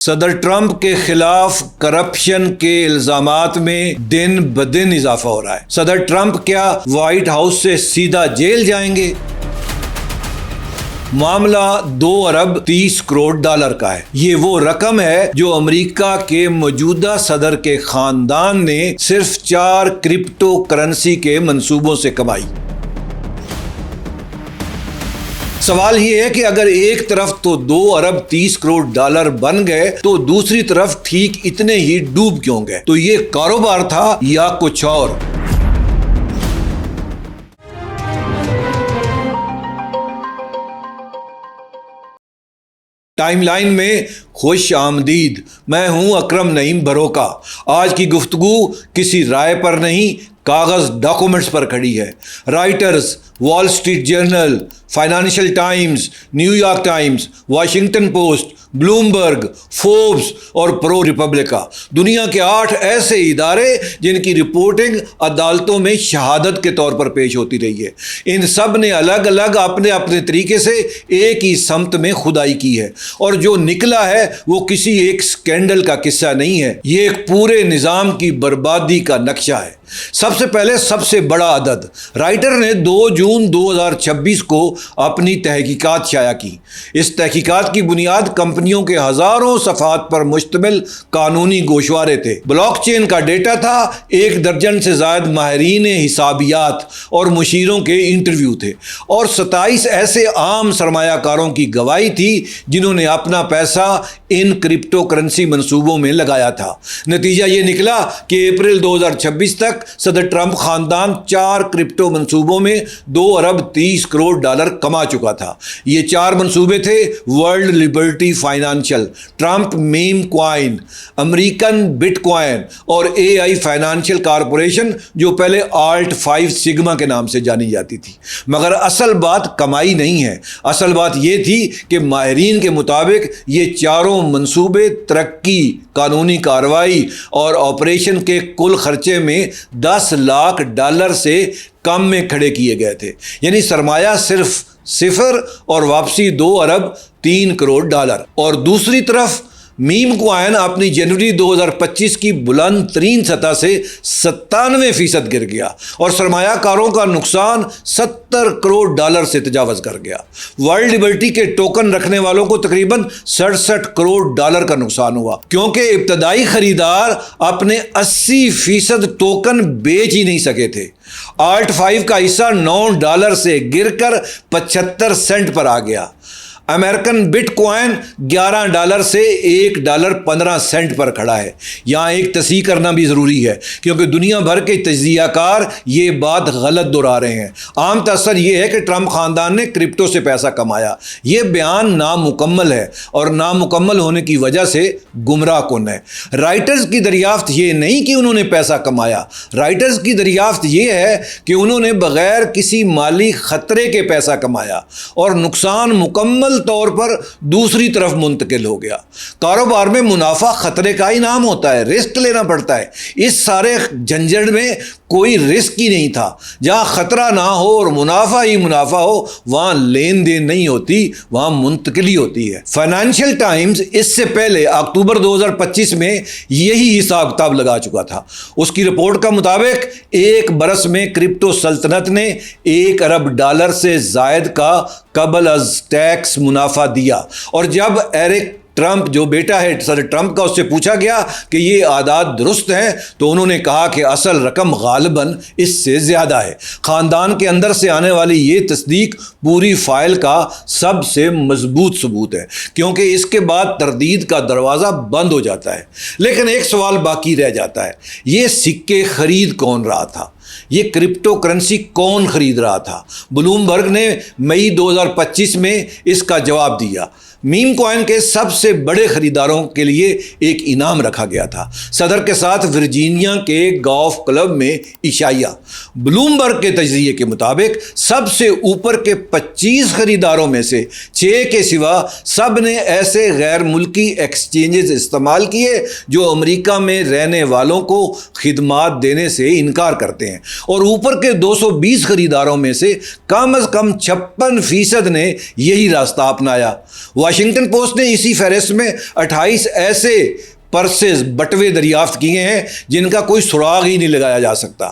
صدر ٹرمپ کے خلاف کرپشن کے الزامات میں دن بدن اضافہ ہو رہا ہے۔ صدر ٹرمپ کیا وائٹ ہاؤس سے سیدھا جیل جائیں گے؟ معاملہ 2 ارب 30 کروڑ ڈالر کا ہے۔ یہ وہ رقم ہے جو امریکہ کے موجودہ صدر کے خاندان نے صرف 4 کرپٹو کرنسی کے منصوبوں سے کمائی۔ سوال یہ ہے کہ اگر ایک طرف تو 2 ارب 30 کروڑ ڈالر بن گئے تو دوسری طرف ٹھیک اتنے ہی ڈوب کیوں گئے؟ تو یہ کاروبار تھا یا کچھ اور؟ ٹائم لائن میں خوش آمدید۔ میں ہوں اکرم نعیم بروکا۔ آج کی گفتگو کسی رائے پر نہیں، کاغذ ڈاکومنٹس پر کھڑی ہے۔ Reuters, Wall Street Journal, Financial Times, New York Times, Washington Post, Bloomberg, Forbes اور پرو ریپبلکا، دنیا کے 8 ایسے ادارے جن کی رپورٹنگ عدالتوں میں شہادت کے طور پر پیش ہوتی رہی ہے۔ ان سب نے الگ الگ اپنے اپنے طریقے سے ایک ہی سمت میں کھدائی کی ہے، اور جو نکلا ہے وہ کسی ایک سکینڈل کا قصہ نہیں ہے، یہ ایک پورے نظام کی بربادی کا نقشہ ہے۔ سب سے پہلے سب سے بڑا عدد، رائٹر نے 2 جون 2026 کو اپنی تحقیقات شائع کی۔ اس تحقیقات کی بنیاد کمپنیوں کے ہزاروں صفحات پر مشتمل قانونی گوشوارے تھے، بلاک چین کا ڈیٹا تھا، 1 درجن سے زائد ماہرین حسابیات اور مشیروں کے انٹرویو تھے، اور 27 ایسے عام سرمایہ کاروں کی گواہی تھی جنہوں نے اپنا پیسہ ان کرپٹو کرنسی منصوبوں میں لگایا تھا۔ نتیجہ یہ نکلا کہ اپریل 2026 تک صدر ٹرمپ خاندان 4 کرپٹو منصوبوں میں 2 ارب 30 کروڑ ڈالر کما چکا تھا۔ یہ 4 منصوبے تھے: world Liberty financial, Trump ma'am coin, American but coin اور AI فائنانشل کارپوریشن، جو پہلے آلٹ 5 سگما کے نام سے جانی جاتی تھی۔ مگر اصل بات کمائی نہیں ہے، اصل بات یہ تھی کہ ماہرین کے مطابق یہ چاروں منصوبے ترقی، قانونی کارروائی اور آپریشن کے کل خرچے میں $10 لاکھ سے کم میں کھڑے کیے گئے تھے، یعنی سرمایہ صرف 0 اور واپسی 2 ارب 3 کروڑ ڈالر۔ اور دوسری طرف میم کوائن اپنی جنوری 2025 کی بلند ترین سطح سے 97% گر گیا، اور سرمایہ کاروں کا نقصان 70 کروڑ ڈالر سے تجاوز کر گیا۔ ورلڈ لبرٹی کے ٹوکن رکھنے والوں کو تقریباً 67 کروڑ ڈالر کا نقصان ہوا، کیونکہ ابتدائی خریدار اپنے 80% ٹوکن بیچ ہی نہیں سکے تھے۔ آلٹ 5 کا حصہ $9 سے گر کر 75 سینٹ پر آ گیا۔ امریکن بٹ کوائن $11 سے $1.15 پر کھڑا ہے۔ یہاں ایک تصحیح کرنا بھی ضروری ہے، کیونکہ دنیا بھر کے تجزیہ کار یہ بات غلط دہرا رہے ہیں۔ عام تصور یہ ہے کہ ٹرمپ خاندان نے کرپٹو سے پیسہ کمایا۔ یہ بیان نامکمل ہے، اور نامکمل ہونے کی وجہ سے گمراہ کن ہے۔ رائٹرز کی دریافت یہ نہیں کہ انہوں نے پیسہ کمایا، رائٹرز کی دریافت یہ ہے کہ انہوں نے بغیر کسی مالی خطرے کے پیسہ کمایا، اور نقصان مکمل طور پر دوسری طرف منتقل ہو گیا۔ کاروبار میں منافع خطرے کا ہی نام ہوتا ہے، رسک لینا پڑتا ہے۔ اس سارے جھنجھٹ میں کوئی رسک ہی نہیں تھا۔ جہاں خطرہ نہ ہو اور منافع ہی منافع ہو، وہاں لین دین نہیں ہوتی، وہاں منتقلی ہوتی ہے۔ فائنانشل ٹائمز اس سے پہلے اکتوبر 2025 میں یہی حساب کتاب لگا چکا تھا۔ اس کی رپورٹ کا مطابق 1 برس میں کرپٹو سلطنت نے $1 ارب سے زائد کا قبل از ٹیکس منافع دیا، اور جب ایرک ٹرمپ، جو بیٹا ہے صدر ٹرمپ کا، اس سے پوچھا گیا کہ یہ اعداد درست ہیں تو انہوں نے کہا کہ اصل رقم غالباً اس سے زیادہ ہے۔ خاندان کے اندر سے آنے والی یہ تصدیق پوری فائل کا سب سے مضبوط ثبوت ہے، کیونکہ اس کے بعد تردید کا دروازہ بند ہو جاتا ہے۔ لیکن ایک سوال باقی رہ جاتا ہے، یہ سکے خرید کون رہا تھا؟ یہ کرپٹو کرنسی کون خرید رہا تھا؟ بلومبرگ نے مئی 2025 میں اس کا جواب دیا۔ میم کوائن کے سب سے بڑے خریداروں کے لیے ایک انعام رکھا گیا تھا، صدر کے ساتھ ورجینیا کے گولف کلب میں عشائیہ۔ بلومبرگ کے تجزیے کے مطابق سب سے اوپر کے 25 خریداروں میں سے 6 کے سوا سب نے ایسے غیر ملکی ایکسچینجز استعمال کیے جو امریکہ میں رہنے والوں کو خدمات دینے سے انکار کرتے ہیں، اور اوپر کے 220 خریداروں میں سے کم از کم 56% نے یہی راستہ اپنایا۔ واشنگٹن پوسٹ نے اسی فہرست میں 28 ایسے پرسز بٹوے دریافت کیے ہیں جن کا کوئی سراغ ہی نہیں لگایا جا سکتا۔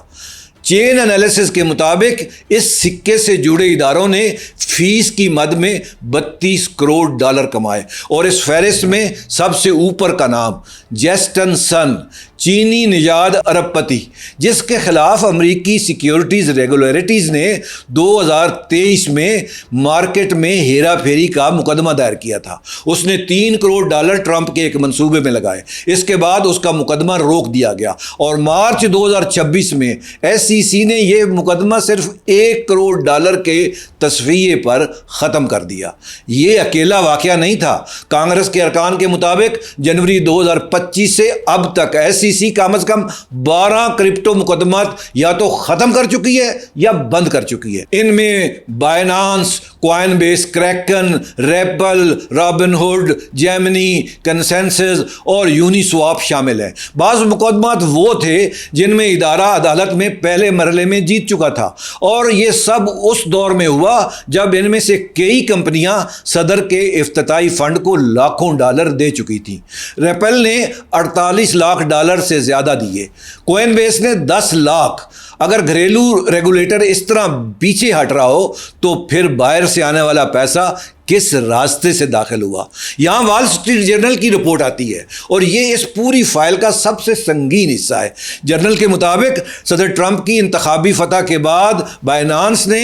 چین انالیسس کے مطابق اس سکے سے جڑے اداروں نے فیس کی مد میں 32 کروڑ ڈالر کمائے، اور اس فہرست میں سب سے اوپر کا نام جیسٹن سن، چینی نژاد ارب پتی، جس کے خلاف امریکی سیکیورٹیز ریگولیٹریز نے 2023 میں مارکیٹ میں ہیرا پھیری کا مقدمہ دائر کیا تھا۔ اس نے 3 کروڑ ڈالر ٹرمپ کے ایک منصوبے میں لگائے۔ اس کے بعد اس کا مقدمہ روک دیا گیا اور مارچ 2026 میں SEC نے یہ مقدمہ صرف 1 کروڑ ڈالر کے تصفیے پر ختم کر دیا۔ یہ اکیلا واقعہ نہیں تھا۔ کانگریس کے ارکان کے مطابق جنوری 2025 سے اب تک SEC کم از کم 12 کرپٹو مقدمات یا تو ختم کر چکی ہے یا بند کر چکی ہے۔ ان میں Binance, Coinbase, Kraken, Ripple, Robinhood, Gemini, ConsenSys اور یونی سواپ شامل ہیں۔ بعض مقدمات وہ تھے جن میں ادارہ عدالت میں پہلے مرحلے میں جیت چکا تھا، اور یہ سب اس دور میں ہوا جب ان میں سے کئی کمپنیاں صدر کے افتتاحی فنڈ کو لاکھوں ڈالر دے چکی تھیں۔ ریپل نے 48 لاکھ ڈالر سے زیادہ دیے، کوائن بیس نے 10 لاکھ۔ اگر گھریلو ریگولیٹر اس طرح پیچھے ہٹ رہا ہو تو پھر باہر سے آنے والا پیسہ کس راستے سے داخل ہوا؟ یہاں وال اسٹریٹ جرنل کی رپورٹ آتی ہے، اور یہ اس پوری فائل کا سب سے سنگین حصہ ہے۔ جرنل کے مطابق صدر ٹرمپ کی انتخابی فتح کے بعد بائنانس نے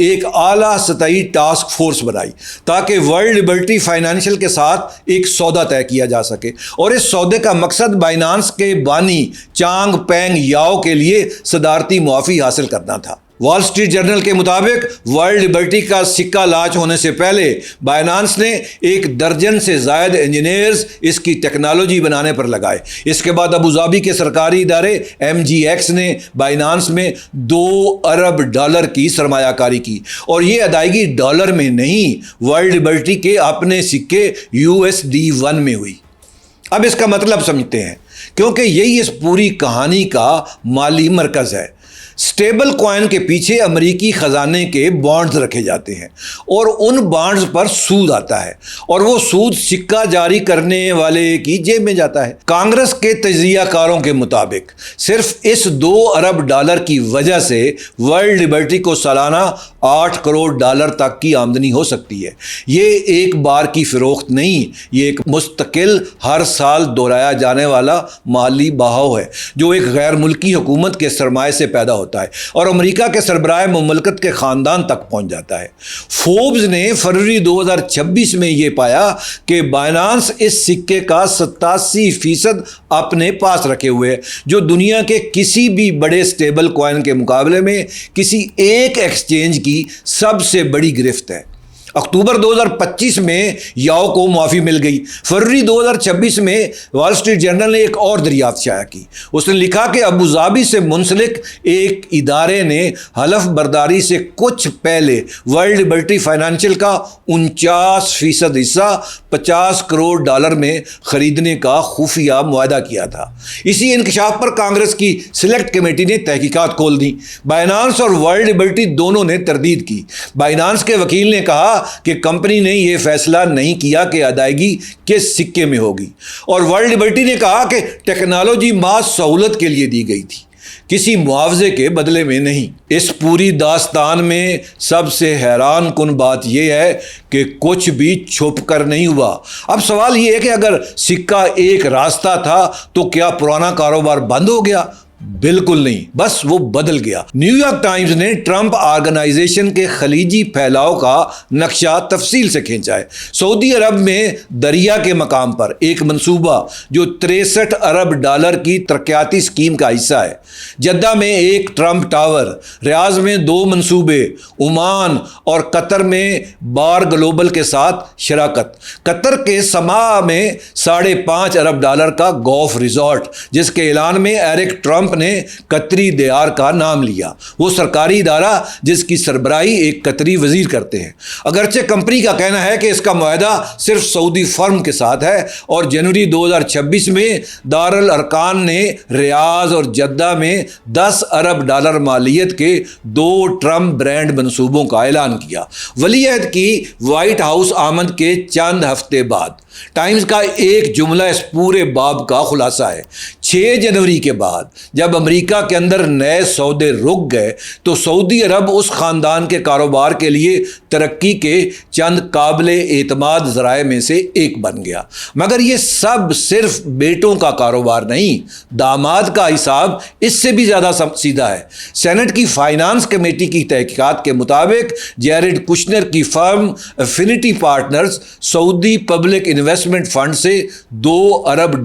ایک اعلیٰ سطحی ٹاسک فورس بنائی تاکہ ورلڈ لبرٹی فائنینشیل کے ساتھ ایک سودا طے کیا جا سکے، اور اس سودے کا مقصد بائنانس کے بانی چانگ پینگ یاؤ کے لیے صدارتی معافی حاصل کرنا تھا۔ وال اسٹریٹ جرنل کے مطابق ورلڈ لبرٹی کا سکہ لانچ ہونے سے پہلے بائنانس نے 1 درجن سے زائد انجینئرز اس کی ٹیکنالوجی بنانے پر لگائے۔ اس کے بعد ابوظہبی کے سرکاری ادارے MGX نے بائنانس میں 2 ارب ڈالر کی سرمایہ کاری کی، اور یہ ادائیگی ڈالر میں نہیں، ورلڈ لبرٹی کے اپنے سکے USD1 میں ہوئی۔ اب اس کا مطلب سمجھتے ہیں، کیونکہ یہی اس پوری کہانی کا مالی مرکز ہے۔ سٹیبل کوائن کے پیچھے امریکی خزانے کے بانڈز رکھے جاتے ہیں، اور ان بانڈز پر سود آتا ہے، اور وہ سود سکہ جاری کرنے والے کی جیب میں جاتا ہے۔ کانگریس کے تجزیہ کاروں کے مطابق صرف اس 2 ارب ڈالر کی وجہ سے ورلڈ لبرٹی کو سالانہ 8 کروڑ ڈالر تک کی آمدنی ہو سکتی ہے۔ یہ ایک بار کی فروخت نہیں، یہ ایک مستقل ہر سال دہرایا جانے والا مالی بہاؤ ہے جو ایک غیر ملکی حکومت کے سرمایے سے پیدا ہوتا ہے اور امریکہ کے سربراہ مملکت کے خاندان تک پہنچ جاتا ہے۔ فوربز نے فروری 2026 میں یہ پایا کہ بائنانس اس سکے کا 87% اپنے پاس رکھے ہوئے، جو دنیا کے کسی بھی بڑے سٹیبل کوائن کے مقابلے میں کسی ایک ایکسچینج کی سب سے بڑی گرفت ہے۔ اکتوبر 2025 میں یاؤ کو معافی مل گئی۔ فروری 2026 میں وال اسٹریٹ جرنل نے ایک اور دریافت شائع کی۔ اس نے لکھا کہ ابوظہبی سے منسلک ایک ادارے نے حلف برداری سے کچھ پہلے ورلڈ لبرٹی فائنینشیل کا 49% حصہ 50 کروڑ ڈالر میں خریدنے کا خفیہ معاہدہ کیا تھا۔ اسی انکشاف پر کانگریس کی سلیکٹ کمیٹی نے تحقیقات کھول دی۔ بائنانس اور ورلڈ لبرٹی دونوں نے تردید کی۔ بائنانس کے وکیل نے کہا کہ کمپنی نے یہ فیصلہ نہیں کیا کہ ادائیگی کس سکے میں ہوگی، اور ورلڈ لبرٹی نے کہا کہ ٹیکنالوجی محض سہولت کے لیے دی گئی تھی، کسی معاوضے کے بدلے میں نہیں۔ اس پوری داستان میں سب سے حیران کن بات یہ ہے کہ کچھ بھی چھپ کر نہیں ہوا۔ اب سوال یہ ہے کہ اگر سکہ ایک راستہ تھا تو کیا پرانا کاروبار بند ہو گیا؟ بالکل نہیں، بس وہ بدل گیا۔ نیو یارک ٹائمز نے ٹرمپ آرگنائزیشن کے خلیجی پھیلاؤ کا نقشہ تفصیل سے کھینچا ہے۔ سعودی عرب میں دریا کے مقام پر ایک منصوبہ جو 63 ارب ڈالر کی ترقیاتی اسکیم کا حصہ ہے، جدہ میں ایک ٹرمپ ٹاور، ریاض میں 2 منصوبے، عمان اور قطر میں بار گلوبل کے ساتھ شراکت، قطر کے سما میں 5.5 ارب ڈالر کا گولف ریزورٹ جس کے اعلان میں ایرک ٹرمپ ٹرمپ نے قطری دیار کا نام لیا، وہ سرکاری ادارہ جس کی سربراہی ایک قطری وزیر کرتے ہیں۔ اگرچہ کمپنی کا کہنا ہے کہ اس کا معاہدہ صرف سعودی فرم کے ساتھ ہے، اور جنوری 2026 میں دارالارکان نے ریاض اور جدہ میں $10 ارب مالیت کے 2 ٹرمپ برانڈ منصوبوں کا اعلان کیا۔ ولی عہد کی وائٹ ہاؤس آمد کے چند ہفتے بعد ٹائمز کا ایک جملہ اس پورے باب کا خلاصہ ہے۔ 6 جنوری کے بعد جب امریکہ کے اندر نئے سودے رک گئے تو سعودی عرب اس خاندان کے کاروبار کے لیے ترقی کے چند قابل اعتماد ذرائع میں سے ایک بن گیا۔ مگر یہ سب صرف بیٹوں کا کاروبار نہیں، داماد کا حساب اس سے بھی زیادہ سیدھا ہے۔ سینٹ کی فائنانس کمیٹی کی تحقیقات کے مطابق جیرڈ کشنر کی فرم affinity partners Saudi public investment fund سے $2 ارب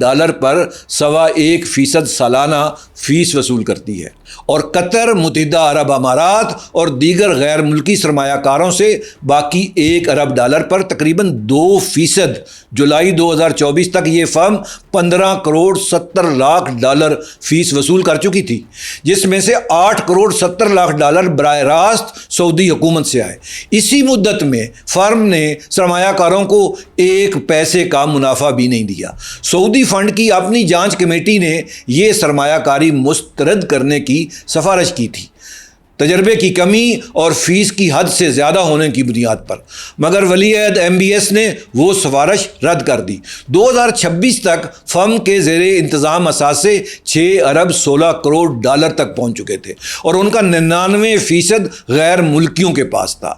پر 1.25% سالانہ فیس وصول کرتی ہے، اور قطر، متحدہ عرب امارات اور دیگر غیر ملکی سرمایہ کاروں سے باقی $1 ارب پر تقریباً 2%۔ جولائی 2024 تک یہ فرم $15.70 کروڑ فیس وصول کر چکی تھی، جس میں سے $8.70 کروڑ براہ راست سعودی حکومت سے آئے۔ اسی مدت میں فرم نے سرمایہ کاروں کو 1 پیسے کا منافع بھی نہیں دیا۔ سعودی فنڈ کی اپنی جانچ کمیٹی نے یہ سرمایہ کاری مسترد کرنے کی سفارش کی تھی، تجربے کی کمی اور فیس کی حد سے زیادہ ہونے کی بنیاد پر، مگر ولی عہد MBS نے وہ سفارش رد کر دی۔ 2026 تک فرم کے زیر انتظام اثاثے $6.16 ارب تک پہنچ چکے تھے، اور ان کا 99% غیر ملکیوں کے پاس تھا۔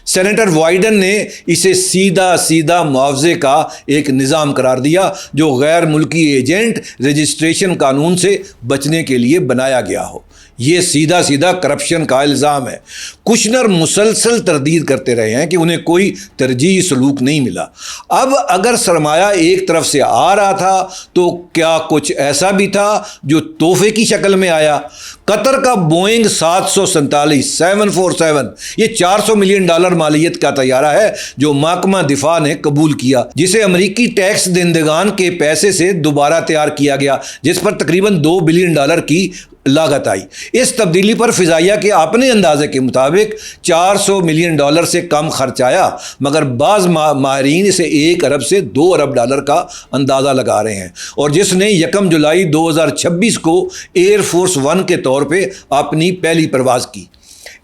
سینیٹر وائڈن نے اسے سیدھا معاوضے کا ایک نظام قرار دیا جو غیر ملکی ایجنٹ رجسٹریشن قانون سے بچنے کے لیے بنایا گیا ہو۔ یہ سیدھا کرپشن کا الزام ہے۔ کشنر مسلسل تردید کرتے رہے ہیں کہ انہیں کوئی ترجیحی سلوک نہیں ملا۔ اب اگر سرمایہ ایک طرف سے آ رہا تھا تو کیا کچھ ایسا بھی تھا جو تحفے کی شکل میں آیا؟ قطر کا بوئنگ 747 یہ $400 ملین مالیت کا طیارہ ہے جو محکمہ دفاع نے قبول کیا، جسے امریکی ٹیکس دہندگان کے پیسے سے دوبارہ تیار کیا گیا، جس پر تقریباً $2 بلین کی لاگت آئی۔ اس تبدیلی پر فضائیہ کے اپنے اندازے کے مطابق $400 ملین سے کم خرچ آیا، مگر بعض ماہرین اسے $1 ارب سے $2 ارب کا اندازہ لگا رہے ہیں، اور جس نے 1 جولائی 2026 کو ایئر فورس 1 کے طور پہ اپنی پہلی پرواز کی۔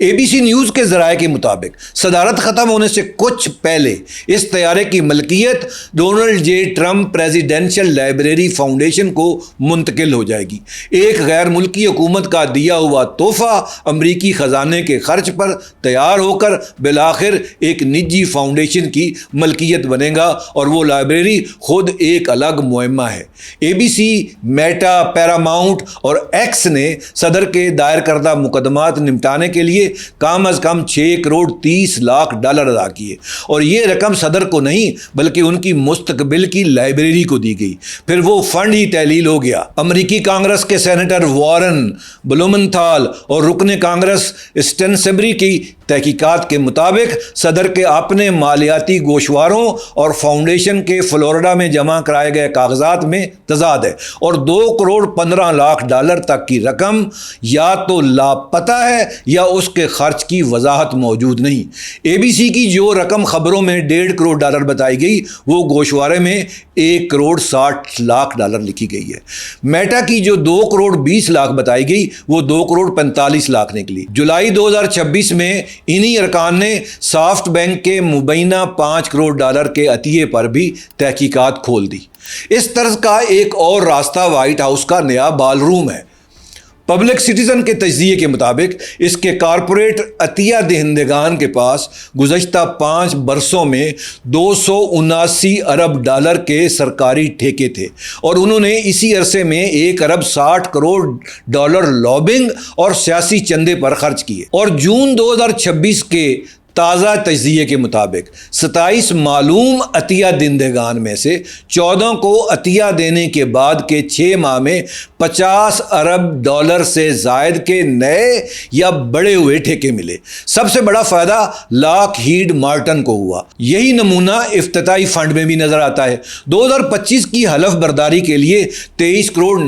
ABC نیوز کے ذرائع کے مطابق صدارت ختم ہونے سے کچھ پہلے اس طیارے کی ملکیت ڈونلڈ جے ٹرمپ پریزیڈینشل لائبریری فاؤنڈیشن کو منتقل ہو جائے گی۔ ایک غیر ملکی حکومت کا دیا ہوا تحفہ امریکی خزانے کے خرچ پر تیار ہو کر بالآخر ایک نجی فاؤنڈیشن کی ملکیت بنے گا، اور وہ لائبریری خود ایک الگ معمہ ہے۔ ABC، میٹا، پیراماؤنٹ اور ایکس نے صدر کے دائر کردہ مقدمات نمٹانے کے لیے کم از کم $6.30 کروڑ ادا کیے، اور یہ رقم صدر کو نہیں بلکہ ان کی مستقبل کی لائبریری کو دی گئی۔ پھر وہ فنڈ ہی تحلیل ہو گیا۔ امریکی کانگریس کے سینیٹر وارن بلومنتھال اور رکن کانگریس اسٹینسبری کی تحقیقات کے مطابق صدر کے اپنے مالیاتی گوشواروں اور فاؤنڈیشن کے فلوریڈا میں جمع کرائے گئے کاغذات میں تضاد ہے، اور $2.15 کروڑ تک کی رقم یا تو لاپتہ ہے یا اس کے خرچ کی وضاحت موجود نہیں۔ ABC کی جو رقم خبروں میں $1.5 کروڑ بتائی گئی وہ گوشوارے میں $1.60 کروڑ لکھی گئی ہے۔ میٹا کی جو $2.20 کروڑ بتائی گئی وہ $2.45 کروڑ نکلی۔ جولائی 2026 میں انہی ارکان نے سافٹ بینک کے مبینہ $5 کروڑ کے عطیے پر بھی تحقیقات کھول دی۔ اس طرز کا ایک اور راستہ وائٹ ہاؤس کا نیا بال روم ہے۔ پبلک سٹیزن کے تجزیے کے مطابق اس کے کارپوریٹ عطیہ دہندگان کے پاس گزشتہ 5 برسوں میں $279 ارب کے سرکاری ٹھیکے تھے، اور انہوں نے اسی عرصے میں $1.60 کروڑ لابنگ اور سیاسی چندے پر خرچ کیے، اور جون 2026 کے تازہ تجزیے کے مطابق 27 معلوم عطیہ دہندگان میں سے 14 کو عطیہ دینے کے بعد کے 6 ماہ میں $50 ارب سے زائد کے نئے یا بڑے ہوئے ٹھیکے ملے۔ سب سے بڑا فائدہ لاک ہیڈ مارٹن کو ہوا۔ یہی نمونہ افتتاحی فنڈ میں بھی نظر آتا ہے۔ 2025 کی حلف برداری کے لیے $23.90 کروڑ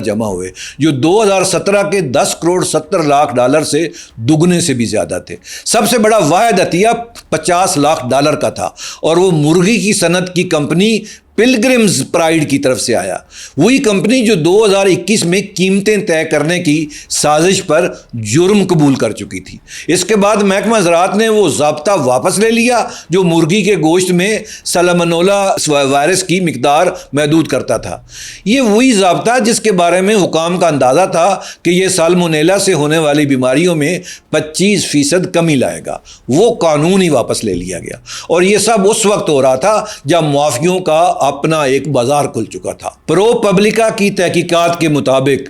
جمع ہوئے، جو 2017 کے $10.70 کروڑ سے دگنے سے بھی زیادہ تھے۔ سب سے بڑا واحد عطیہ $50 کا تھا اور وہ مرغی کی صنعت کی کمپنی پلگرمز پرائڈ کی طرف سے آیا، وہی کمپنی جو 2021 میں قیمتیں طے کرنے کی سازش پر جرم قبول کر چکی تھی۔ اس کے بعد محکمہ زراعت نے وہ ضابطہ واپس لے لیا جو مرغی کے گوشت میں سالمونیلا وائرس کی مقدار محدود کرتا تھا۔ یہ وہی ضابطہ جس کے بارے میں حکام کا اندازہ تھا کہ یہ سالمونیلا سے ہونے والی بیماریوں میں 25% کمی لائے گا، وہ قانون ہی واپس لے لیا گیا، اور یہ سب اس وقت ہو رہا تھا جب معافیوں کا اپنا ایک بازار کھل چکا تھا۔ پرو پبلکا کی تحقیقات کے مطابق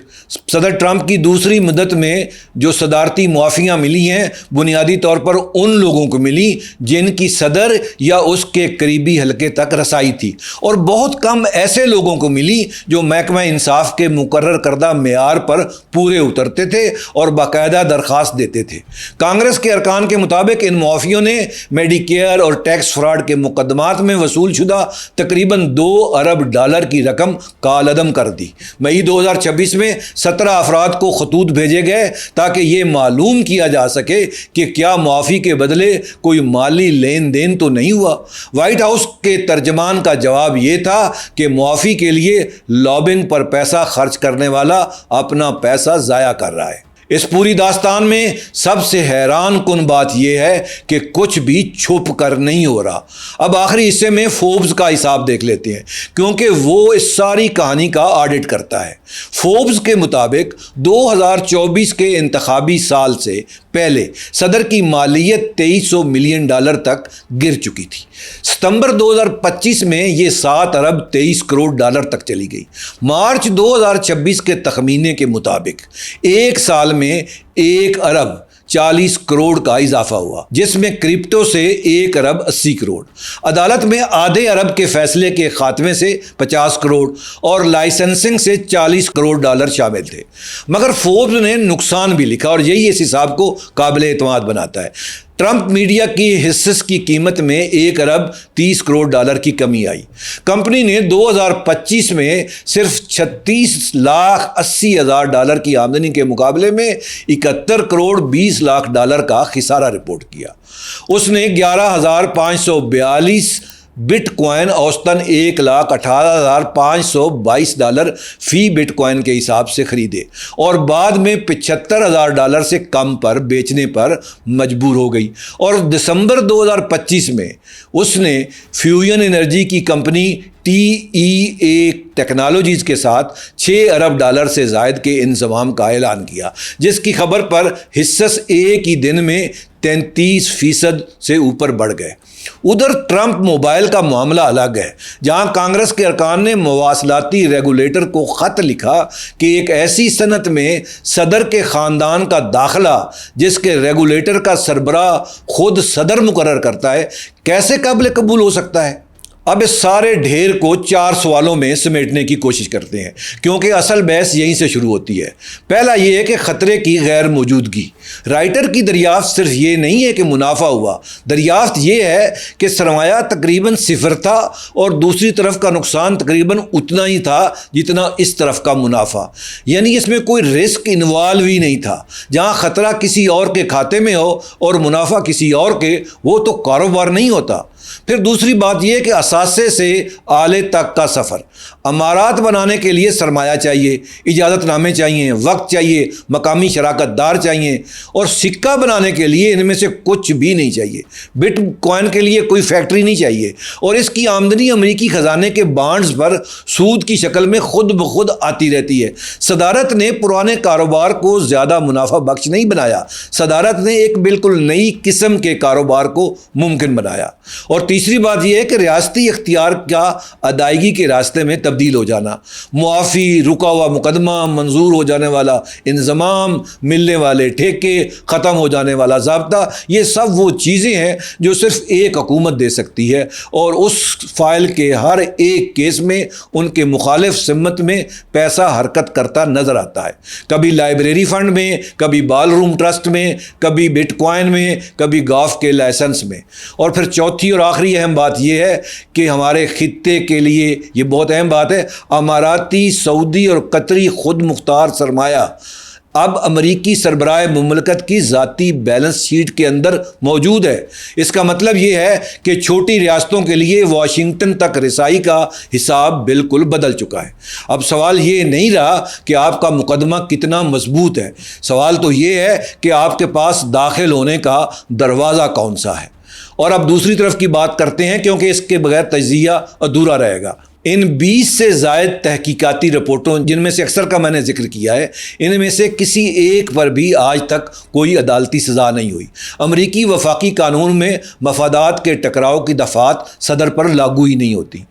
صدر ٹرمپ کی دوسری مدت میں جو صدارتی معافیاں ملی ہیں بنیادی طور پر ان لوگوں کو ملی جن کی صدر یا اس کے قریبی حلقے تک رسائی تھی، اور بہت کم ایسے لوگوں کو ملی جو محکمہ انصاف کے مقرر کردہ معیار پر پورے اترتے تھے اور باقاعدہ درخواست دیتے تھے۔ کانگریس کے ارکان کے مطابق ان معافیوں نے میڈیکیئر اور ٹیکس فراڈ کے مقدمات میں وصول شدہ تقریباً $2 ارب کی رقم کالعدم کر دی۔ مئی 2026 میں 17 افراد کو خطوط بھیجے گئے تاکہ یہ معلوم کیا جا سکے کہ کیا معافی کے بدلے کوئی مالی لین دین تو نہیں ہوا۔ وائٹ ہاؤس کے ترجمان کا جواب یہ تھا کہ معافی کے لیے لابنگ پر پیسہ خرچ کرنے والا اپنا پیسہ ضائع کر رہا ہے۔ اس پوری داستان میں سب سے حیران کن بات یہ ہے کہ کچھ بھی چھپ کر نہیں ہو رہا۔ اب آخری حصے میں فوربس کا حساب دیکھ لیتے ہیں کیونکہ وہ اس ساری کہانی کا آڈٹ کرتا ہے۔ فوربس کے مطابق 2024 کے انتخابی سال سے پہلے صدر کی مالیت $2300 ملین تک گر چکی تھی۔ ستمبر 2025 میں یہ $7 ارب 23 کروڑ تک چلی گئی۔ مارچ 2026 کے تخمینے کے مطابق ایک سال میں 1 ارب 40 کروڑ کا اضافہ ہوا، جس میں کرپٹو سے 1 ارب 80 کروڑ، عدالت میں آدھے ارب کے فیصلے کے خاتمے سے 50 کروڑ اور لائسنسنگ سے $40 کروڑ شامل تھے۔ مگر فوربس نے نقصان بھی لکھا اور یہی اس حساب کو قابل اعتماد بناتا ہے۔ ٹرمپ میڈیا کی حصص کی قیمت میں 1 ارب 30 کروڑ کی کمی آئی۔ کمپنی نے 2025 میں صرف $36,80,000 کی آمدنی کے مقابلے میں $71 کروڑ 20 لاکھ کا خسارہ رپورٹ کیا۔ اس نے 11,542 بٹ کوائن اوسطاً $1,18,522 فی بٹ کوائن کے حساب سے خریدے اور بعد میں $75,000 سے کم پر بیچنے پر مجبور ہو گئی، اور دسمبر 2025 میں اس نے فیوژن انرجی کی کمپنی TEA ٹیکنالوجیز کے ساتھ $6 ارب سے زائد کے انضمام کا اعلان کیا، جس کی خبر پر حصص ایک ہی دن میں 33% سے اوپر بڑھ گئے۔ ادھر ٹرمپ موبائل کا معاملہ الگ ہے، جہاں کانگریس کے ارکان نے مواصلاتی ریگولیٹر کو خط لکھا کہ ایک ایسی صنعت میں صدر کے خاندان کا داخلہ جس کے ریگولیٹر کا سربراہ خود صدر مقرر کرتا ہے کیسے قابل قبول ہو سکتا ہے۔ اب اس سارے ڈھیر کو 4 سوالوں میں سمیٹنے کی کوشش کرتے ہیں کیونکہ اصل بحث یہیں سے شروع ہوتی ہے۔ پہلا یہ ہے کہ خطرے کی غیر موجودگی۔ رائٹر کی دریافت صرف یہ نہیں ہے کہ منافع ہوا، دریافت یہ ہے کہ سرمایہ تقریباً صفر تھا اور دوسری طرف کا نقصان تقریباً اتنا ہی تھا جتنا اس طرف کا منافع، یعنی اس میں کوئی رسک انوالو ہی نہیں تھا۔ جہاں خطرہ کسی اور کے کھاتے میں ہو اور منافع کسی اور کے، وہ تو کاروبار نہیں ہوتا۔ پھر دوسری بات یہ کہ اثاثے سے آلے تک کا سفر، عمارات بنانے کے لیے سرمایہ چاہیے، اجازت نامے چاہیے، وقت چاہیے، مقامی شراکت دار چاہیے، اور سکہ بنانے کے لیے ان میں سے کچھ بھی نہیں چاہیے۔ بٹ کوائن کے لیے کوئی فیکٹری نہیں چاہیے، اور اس کی آمدنی امریکی خزانے کے بانڈز پر سود کی شکل میں خود بخود آتی رہتی ہے۔ صدارت نے پرانے کاروبار کو زیادہ منافع بخش نہیں بنایا، صدارت نے ایک بالکل نئی قسم کے کاروبار کو ممکن بنایا۔ اور تیسری بات یہ ہے کہ ریاستی قطری اختیار کا ادائیگی کے راستے میں تبدیل ہو جانا، معافی، رکا ہوا مقدمہ، منظور ہو جانے والا انضمام، ملنے والے ٹھیکے، ختم ہو جانے والا ضابطہ، یہ سب وہ چیزیں ہیں جو صرف ایک حکومت دے سکتی ہے، اور اس فائل کے ہر ایک کیس میں ان کے مخالف سمت میں پیسہ حرکت کرتا نظر آتا ہے، کبھی لائبریری فنڈ میں، کبھی بال روم ٹرسٹ میں، کبھی بٹ کوائن میں، کبھی گولف کے لائسنس میں۔ اور پھر چوتھی اور آخری اہم بات یہ ہے کہ ہمارے خطے کے لیے یہ بہت اہم بات ہے، اماراتی، سعودی اور قطری خود مختار سرمایہ اب امریکی سربراہ مملکت کی ذاتی بیلنس شیٹ کے اندر موجود ہے۔ اس کا مطلب یہ ہے کہ چھوٹی ریاستوں کے لیے واشنگٹن تک رسائی کا حساب بالکل بدل چکا ہے۔ اب سوال یہ نہیں رہا کہ آپ کا مقدمہ کتنا مضبوط ہے، سوال تو یہ ہے کہ آپ کے پاس داخل ہونے کا دروازہ کون سا ہے۔ اور اب دوسری طرف کی بات کرتے ہیں، کیونکہ اس کے بغیر تجزیہ ادھورا رہے گا۔ ان 20 سے زائد تحقیقاتی رپورٹوں، جن میں سے اکثر کا میں نے ذکر کیا ہے، ان میں سے کسی ایک پر بھی آج تک کوئی عدالتی سزا نہیں ہوئی۔ امریکی وفاقی قانون میں مفادات کے ٹکراؤ کی دفعات صدر پر لاگو ہی نہیں ہوتی،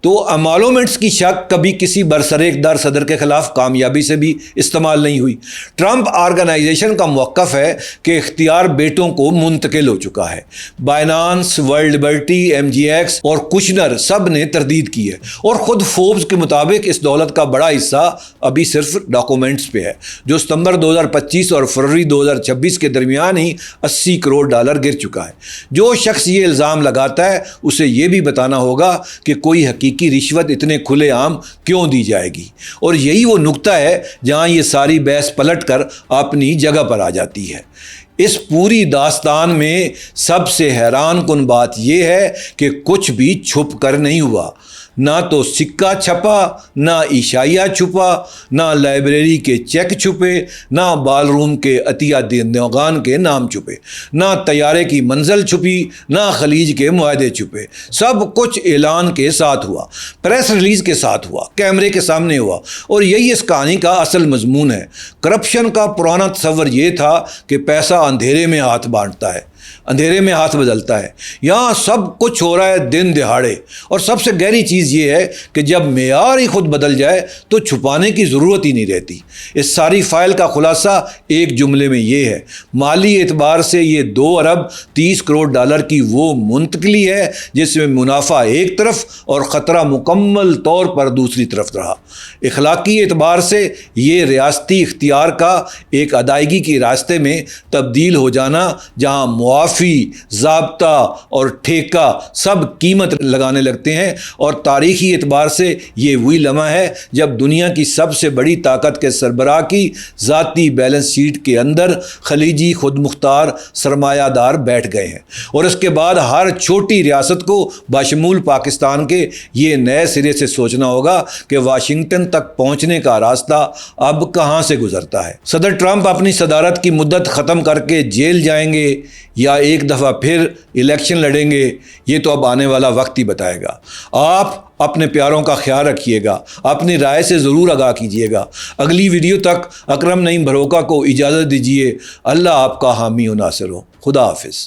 تو امالومنٹس کی شک کبھی کسی برسر اقتدار صدر کے خلاف کامیابی سے بھی استعمال نہیں ہوئی۔ ٹرمپ آرگنائزیشن کا موقف ہے کہ اختیار بیٹوں کو منتقل ہو چکا ہے۔ بائنانس، ورلڈ لبرٹی، MGX اور کچنر سب نے تردید کی ہے، اور خود فوربس کے مطابق اس دولت کا بڑا حصہ ابھی صرف ڈاکومنٹس پہ ہے، جو ستمبر 2025 اور فروری 2026 کے درمیان ہی $80 کروڑ گر چکا ہے۔ جو شخص یہ الزام لگاتا ہے اسے یہ بھی بتانا ہوگا کہ کوئی حقیقی رشوت اتنے کھلے عام کیوں دی جائے گی، اور یہی وہ نقطہ ہے جہاں یہ ساری بحث پلٹ کر اپنی جگہ پر آ جاتی ہے۔ اس پوری داستان میں سب سے حیران کن بات یہ ہے کہ کچھ بھی چھپ کر نہیں ہوا، نہ تو سکہ چھپا، نہ عشائیہ چھپا، نہ لائبریری کے چیک چھپے، نہ بال روم کے عطیہ دہندگان کے نام چھپے، نہ طیارے کی منزل چھپی، نہ خلیج کے معاہدے چھپے۔ سب کچھ اعلان کے ساتھ ہوا، پریس ریلیز کے ساتھ ہوا، کیمرے کے سامنے ہوا، اور یہی اس کہانی کا اصل مضمون ہے۔ کرپشن کا پرانا تصور یہ تھا کہ پیسہ اندھیرے میں ہاتھ بانٹتا ہے، اندھیرے میں ہاتھ بدلتا ہے۔ یہاں سب کچھ ہو رہا ہے دن دہاڑے، اور سب سے گہری چیز یہ ہے کہ جب معیار ہی خود بدل جائے تو چھپانے کی ضرورت ہی نہیں رہتی۔ اس ساری فائل کا خلاصہ ایک جملے میں یہ ہے: مالی اعتبار سے یہ $2.30 کروڑ کی وہ منتقلی ہے جس میں منافع ایک طرف اور خطرہ مکمل طور پر دوسری طرف رہا۔ اخلاقی اعتبار سے یہ ریاستی اختیار کا ایک ادائیگی کے راستے میں تبدیل ہو جانا، جہاں معافی، ضابطہ اور ٹھیکہ سب قیمت لگانے لگتے ہیں، اور تاریخی اعتبار سے یہ وہی لمحہ ہے جب دنیا کی سب سے بڑی طاقت کے سربراہ کی ذاتی بیلنس شیٹ کے اندر خلیجی خود مختار سرمایہ دار بیٹھ گئے ہیں، اور اس کے بعد ہر چھوٹی ریاست کو بشمول پاکستان کے یہ نئے سرے سے سوچنا ہوگا کہ واشنگٹن تک پہنچنے کا راستہ اب کہاں سے گزرتا ہے۔ صدر ٹرمپ اپنی صدارت کی مدت ختم کر کے جیل جائیں گے یا ایک دفعہ پھر الیکشن لڑیں گے، یہ تو اب آنے والا وقت ہی بتائے گا۔ آپ اپنے پیاروں کا خیال رکھیے گا، اپنی رائے سے ضرور آگاہ کیجیے گا۔ اگلی ویڈیو تک اکرم نعیم بھروکا کو اجازت دیجیے۔ اللہ آپ کا حامی و ناصر ہو۔ خدا حافظ۔